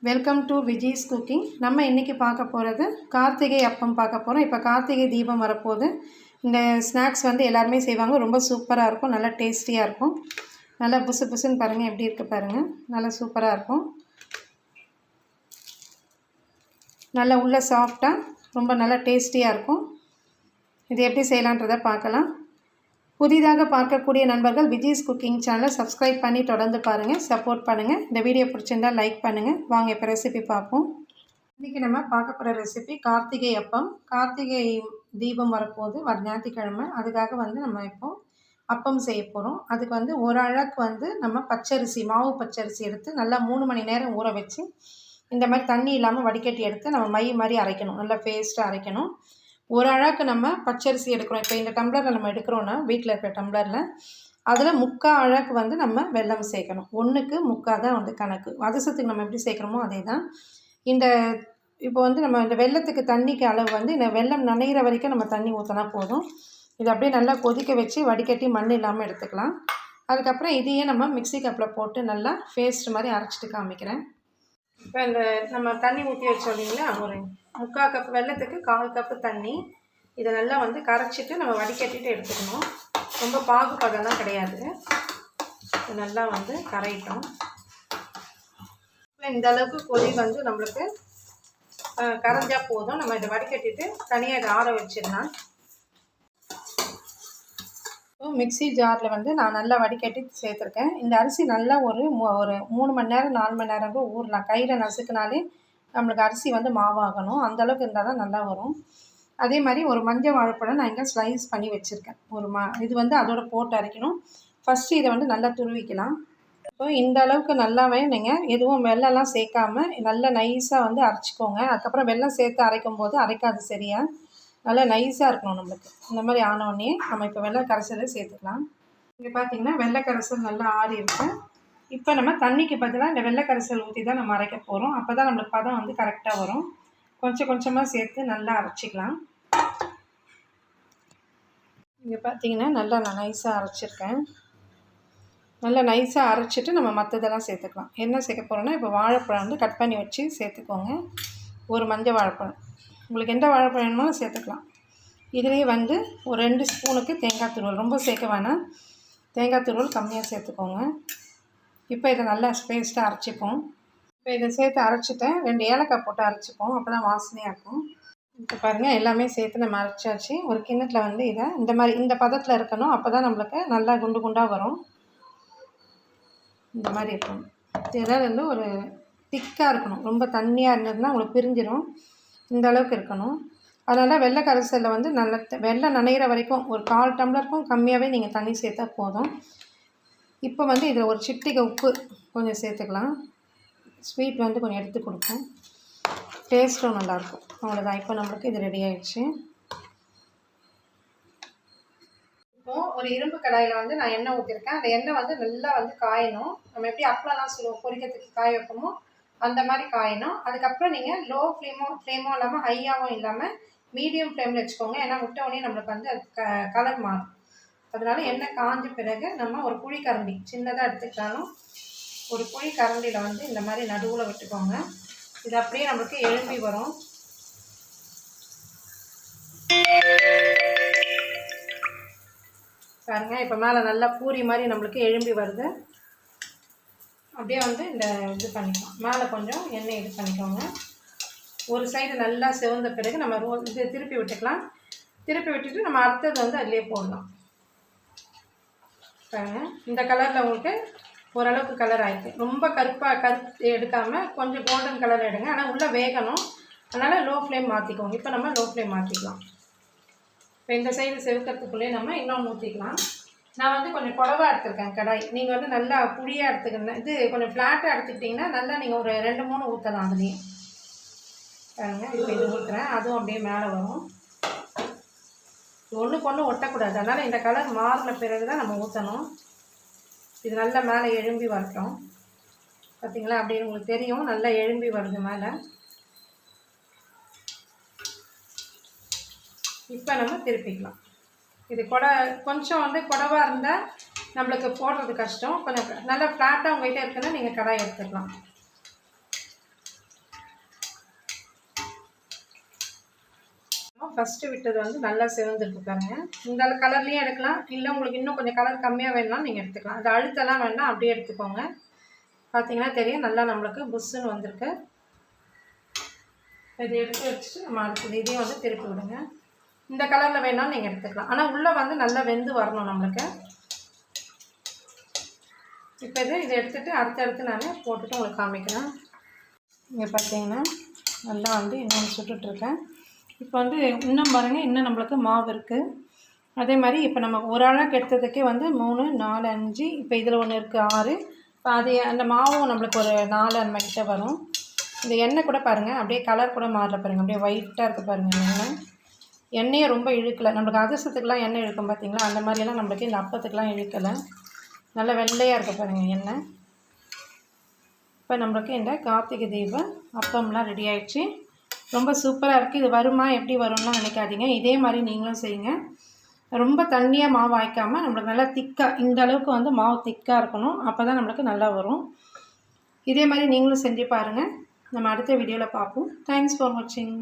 Welcome to Viji's cooking. நம்ம இன்றைக்கி பார்க்க போகிறது கார்த்திகை அப்பம் பார்க்க போகிறோம். இப்போ கார்த்திகை தீபம் வரப்போகுது. இந்த ஸ்நாக்ஸ் வந்து எல்லாருமே செய்வாங்க. ரொம்ப சூப்பராக இருக்கும், நல்லா டேஸ்டியாக இருக்கும். நல்லா புசு புசுன்னு பாருங்கள், எப்படி இருக்குது பாருங்கள். நல்லா சூப்பராக இருக்கும், நல்லா உள்ள சாஃப்டாக ரொம்ப நல்லா டேஸ்டியாக இருக்கும். இது எப்படி செய்யலான்றதை பார்க்கலாம். புதிதாக பார்க்கக்கூடிய நண்பர்கள் விஜிஸ் குக்கிங் சேனலை சப்ஸ்கிரைப் பண்ணி தொடர்ந்து பாருங்கள், சப்போர்ட் பண்ணுங்கள். இந்த வீடியோ பிடிச்சிருந்தால் லைக் பண்ணுங்கள். வாங்க இப்போ ரெசிபி பார்ப்போம். இன்றைக்கி நம்ம பார்க்க போகிற ரெசிபி கார்த்திகை அப்பம். கார்த்திகை தீபம் வரப்போகுது, வர ஞாயிற்றுக்கிழமை. அதுக்காக வந்து நம்ம இப்போது அப்பம் செய்ய போகிறோம். அதுக்கு வந்து ஒரு அழகு வந்து நம்ம பச்சரிசி, மாவு பச்சரிசி எடுத்து நல்லா 3 மணி நேரம் ஊற வச்சு இந்த மாதிரி தண்ணி இல்லாமல் வடிகட்டி எடுத்து நம்ம மை மாதிரி அரைக்கணும், நல்லா பேஸ்ட்டாக அரைக்கணும். ஒரு அழகு நம்ம பச்சரிசி எடுக்கிறோம். இப்போ இந்த டம்ளரில் நம்ம எடுக்கிறோன்னா, வீட்டில் இருக்கிற டம்ளரில் அதில் 3/4 அழகு வந்து நம்ம வெல்லம் சேர்க்கணும். 1க்கு 3/4 தான் வந்து கணக்கு. அதிசத்துக்கு நம்ம எப்படி சேர்க்குறோமோ அதே தான். இப்போ வந்து நம்ம இந்த வெல்லத்துக்கு தண்ணிக்கு அளவு வந்து இந்த வெல்லம் நனைகிற வரைக்கும் நம்ம தண்ணி ஊற்றினா போதும். இதை அப்படியே நல்லா கொதிக்க வச்சு வடிகட்டி மண் இல்லாமல் எடுத்துக்கலாம். அதுக்கப்புறம் இதையே நம்ம மிக்ஸி கப்பில் போட்டு நல்லா பேஸ்ட் மாதிரி அரைச்சிட்டு காமிக்கிறேன். இப்போ இந்த நம்ம தண்ணி ஊற்றி வச்சோம் இல்லைங்களா, ஒரு 3/4 கப் வெல்லத்துக்கு 1/4 கப்பு தண்ணி. இதை நல்லா வந்து கரைச்சிட்டு நம்ம வடிகட்டிட்டு எடுத்துக்கணும். ரொம்ப பாகுபதம்லாம் கிடையாது. இது நல்லா வந்து கரையிட்டோம். இந்த அளவுக்கு கொதி வந்து நம்மளுக்கு கரைஞ்சால் போதும். நம்ம இதை வடிகட்டிட்டு தனியாக இதை ஆற வச்சிடலாம். மிக்ஸி ஜாரில் வந்து நான் நல்லா வடிகட்டி சேர்த்துருக்கேன். இந்த அரிசி நல்லா ஒரு 3 மணி நேரம் 4 மணி நேரம் கூட ஊறலாம். கையில் நசுக்குனாலே நம்மளுக்கு அரிசி வந்து மாவாகணும். அந்தளவுக்கு இருந்தால் தான் நல்லா வரும். அதே மாதிரி ஒரு மஞ்சள் வாழைப்பழம் நான் இங்கே ஸ்லைஸ் பண்ணி வச்சுருக்கேன். இது வந்து அதோட போட்டு அரைக்கணும். ஃபஸ்ட்டு இதை வந்து நல்லா துருவிக்கலாம். இப்போ இந்த அளவுக்கு நல்லாவே நீங்கள் எதுவும் வெல்லம்லாம் சேர்க்காம நல்லா நைஸாக வந்து அரைச்சிக்கோங்க. அதுக்கப்புறம் வெல்லம் சேர்த்து அரைக்கும் போது அரைக்காது சரியாக, நல்லா நைஸாக இருக்கணும் நம்மளுக்கு. இந்த மாதிரி ஆனோடனே நம்ம இப்போ வெள்ளை கரைசலை சேர்த்துக்கலாம். இங்கே பார்த்தீங்கன்னா வெள்ளை கரைசல் நல்லா ஆறி இருக்கு. இப்போ நம்ம தண்ணிக்கு பதிலாக இந்த வெள்ளை கரைசல் ஊற்றி தான் நம்ம அரைக்க போகிறோம். அப்போ தான் நம்மளுக்கு பதம் வந்து கரெக்டாக வரும். கொஞ்சம் கொஞ்சமாக சேர்த்து நல்லா அரைச்சிக்கலாம். இங்கே பார்த்தீங்கன்னா நல்லா நான் நைஸாக அரைச்சிருக்கேன். நல்லா நைஸாக அரைச்சிட்டு நம்ம மற்றதெல்லாம் சேர்த்துக்கலாம். என்ன சேர்க்க போகிறோன்னா, இப்போ வாழைப்பழம் வந்து கட் பண்ணி வச்சு சேர்த்துக்கோங்க. ஒரு மஞ்சள் வாழைப்பழம், உங்களுக்கு எந்த வாழைப்பழம் வேணுமோ சேர்த்துக்கலாம். இதுலேயே வந்து ஒரு 2 ஸ்பூனுக்கு தேங்காய் துருவல், ரொம்ப சேர்க்க வேணாம், தேங்காய் துருவல் கம்மியாக சேர்த்துக்கோங்க. இப்போ இதை நல்லா பேஸ்ட்டாக அரைச்சிப்போம். இப்போ இதை சேர்த்து அரைச்சிட்டேன். 2 ஏலக்காய் போட்டு அரைச்சிப்போம், அப்போ தான் வாசனையாக இருக்கும். இப்போ பாருங்கள், எல்லாமே சேர்த்து நம்ம அரைச்சாச்சு. ஒரு கிண்ணத்தில் வந்து இதை இந்த பதத்தில் இருக்கணும். அப்போ தான் நம்மளுக்கு நல்லா குண்டு குண்டாக வரும். இந்த மாதிரி இருக்கணும். ஏதாவது வந்து ஒரு திக்காக இருக்கணும். ரொம்ப தண்ணியாக இருந்ததுன்னா உங்களுக்கு பிரிஞ்சிடும். இந்த அளவுக்கு இருக்கணும். அதனால் வெள்ளை கரைசலில் வந்து நல்ல வெள்ளம் நனைகிற வரைக்கும் ஒரு 1/4 டம்ளருக்கும் கம்மியாகவே நீங்கள் தண்ணி சேர்த்தா போதும். இப்போ வந்து இதில் ஒரு சிட்டிகை உப்பு கொஞ்சம் சேர்த்துக்கலாம். ஸ்வீட் வந்து கொஞ்சம் எடுத்து கொடுக்கும், டேஸ்ட்டும் நல்லாயிருக்கும். அவ்வளோதான். இப்போ நம்மளுக்கு இது ரெடி ஆகிடுச்சு. இப்போது ஒரு இரும்பு கடாயில் வந்து நான் எண்ணெய் ஊற்றிருக்கேன். அந்த எண்ணெய் வந்து நல்லா வந்து காயணும். நம்ம எப்படி அப்பளம்லாம் சொல்லுவோம், பொரிக்கிறதுக்கு காய வைப்போமோ அந்த மாதிரி காயணும். அதுக்கப்புறம் நீங்கள் லோ ஃப்ளேமோ இல்லாமல் ஹையாகவும் இல்லாமல் மீடியம் ஃப்ளேமில் வச்சுக்கோங்க. ஏன்னா விட்டவுடனே நம்மளுக்கு வந்து அது கலர் மாறும். அதனால எண்ணெய் காஞ்ச பிறகு நம்ம ஒரு குழி கரண்டி சின்னதாக எடுத்துக்கிட்டாலும் ஒரு குழி கரண்டியில் வந்து இந்த மாதிரி நடுவில் விட்டுக்கோங்க. இது அப்படியே நம்மளுக்கு எழும்பி வரும். பாருங்க, இப்போ மேலே நல்லா பூரி மாதிரி நம்மளுக்கு எழும்பி வருது. அப்படியே வந்து இது பண்ணிக்கலாம். மேலே கொஞ்சம் எண்ணெய் இது பண்ணிக்கோங்க. ஒரு சைடு நல்லா செவந்த பிறகு நம்ம இது திருப்பி விட்டுக்கலாம். திருப்பி விட்டுட்டு நம்ம அடுத்தது வந்து அதிலே போடலாம். பாருங்க, இந்த கலரில் உங்களுக்கு ஓரளவுக்கு கலர் ஆகிடுது. ரொம்ப கருப்பு எடுக்காமல் கொஞ்சம் கோல்டன் கலர் எடுங்க. ஆனால் உள்ளே வேகணும், அதனால் லோ ஃப்ளேம் மாற்றிக்கோங்க. இப்போ நம்ம லோ ஃப்ளேம் மாற்றிக்கலாம். இப்போ இந்த சைடு செவுக்கிறதுக்குள்ளேயே நம்ம இன்னொன்று ஊற்றிக்கலாம். நான் வந்து கொஞ்சம் குடவா எடுத்துருக்கேன் கடாய். நீங்கள் வந்து நல்லா புளியாக எடுத்துக்கணும். இது கொஞ்சம் ஃப்ளாட்டாக எடுத்துக்கிட்டிங்கன்னா நல்லா நீங்கள் ஒரு 2-3 ஊற்றலாம் அதுலேயே. பாருங்க, இப்போ இது ஊற்றுறேன், அதுவும் அப்படியே மேலே வரும். ஒன்றுக்கு ஒன்று ஒட்டக்கூடாது. அதனால் இந்த கலர் மாறின பிறகு தான் நம்ம ஊற்றணும். இது நல்லா மேலே எழும்பி வரட்டும். பார்த்திங்களா, அப்படின்னு உங்களுக்கு தெரியும், நல்லா எழும்பி வருது மேலே. இப்போ நம்ம திருப்பிக்கலாம். இது கொஞ்சம் வந்து குடவாக இருந்தால் நம்மளுக்கு போடுறது கஷ்டம். கொஞ்சம் நல்லா ஃப்ளாட்டாக உங்கள்கிட்ட இருக்குன்னா நீங்கள் கடாய் எடுத்துக்கலாம். ஃபஸ்ட்டு விட்டது வந்து நல்லா சிவந்துருக்கு பாருங்கள். இந்த கலர்லேயும் எடுக்கலாம், இல்லை உங்களுக்கு இன்னும் கொஞ்சம் கலர் கம்மியாக வேணும்னா நீங்கள் எடுத்துக்கலாம். அது அழுத்தெல்லாம் வேண்டாம், அப்படியே எடுத்துக்கோங்க. பார்த்தீங்கன்னா தெரியும் நல்லா நம்மளுக்கு புஷ்ஷுன்னு வந்திருக்கு. இதை எடுத்து வச்சுட்டு நம்ம அடுத்தது இதையும் வந்து திருப்பி விடுங்க. இந்த கலரில் வேணாலும் நீங்கள் எடுத்துக்கலாம், ஆனால் உள்ளே வந்து நல்லா வெந்து வரணும் நம்மளுக்கு. இப்போ இதை எடுத்துகிட்டு அடுத்தடுத்து நான் போட்டுட்டு உங்களுக்கு காமிக்கிறேன். இங்கே பார்த்தீங்கன்னா நல்லா வந்து இன்னொன்று சுட்டுட்ருக்கேன். இப்போ வந்து இன்னும் பாருங்கள், இன்னும் நம்மளுக்கு மாவு இருக்குது. அதே மாதிரி இப்போ நம்ம ஒரு அளவுக்கு எடுத்ததுக்கே வந்து 3, 4, 5, இப்போ இதில் ஒன்று இருக்குது 6. இப்போ அது அந்த மாவும் நம்மளுக்கு ஒரு 4 அந்த மாதிரிட்ட வரும். இந்த எண்ணெய் கூட பாருங்கள் அப்படியே கலர் கூட மாறல பாருங்கள், அப்படியே ஒயிட்டாக இருக்குது பாருங்கள். எண்ணெயை ரொம்ப இழுக்கலை. நம்மளுக்கு அதிரசத்துக்கெலாம் எண்ணெய் இழுக்கும் பார்த்தீங்களா, அந்த மாதிரியெல்லாம் நம்மளுக்கு இந்த அப்பத்துக்கெலாம் இழுக்கலை. நல்லா வெள்ளையாக இருக்குது பாருங்கள் எண்ணெய். இப்போ நம்மளுக்கு இந்த கார்த்திகை தீப அப்பம்லாம் ரெடி ஆகிடுச்சு. ரொம்ப சூப்பராக இருக்குது. இது வருமா எப்படி வரும்லாம் நினைக்காதீங்க, இதே மாதிரி நீங்களும் செய்யுங்க. ரொம்ப தண்ணியாக மாவு ஆய்க்காமல் நம்மளுக்கு நல்லா திக்காக, இந்த அளவுக்கு வந்து மாவு திக்காக இருக்கணும், அப்போ தான் நம்மளுக்கு நல்லா வரும். இதே மாதிரி நீங்களும் செஞ்சு பாருங்கள். நம்ம அடுத்த வீடியோவில் பார்ப்போம். தேங்க்ஸ் ஃபார் வாட்சிங்.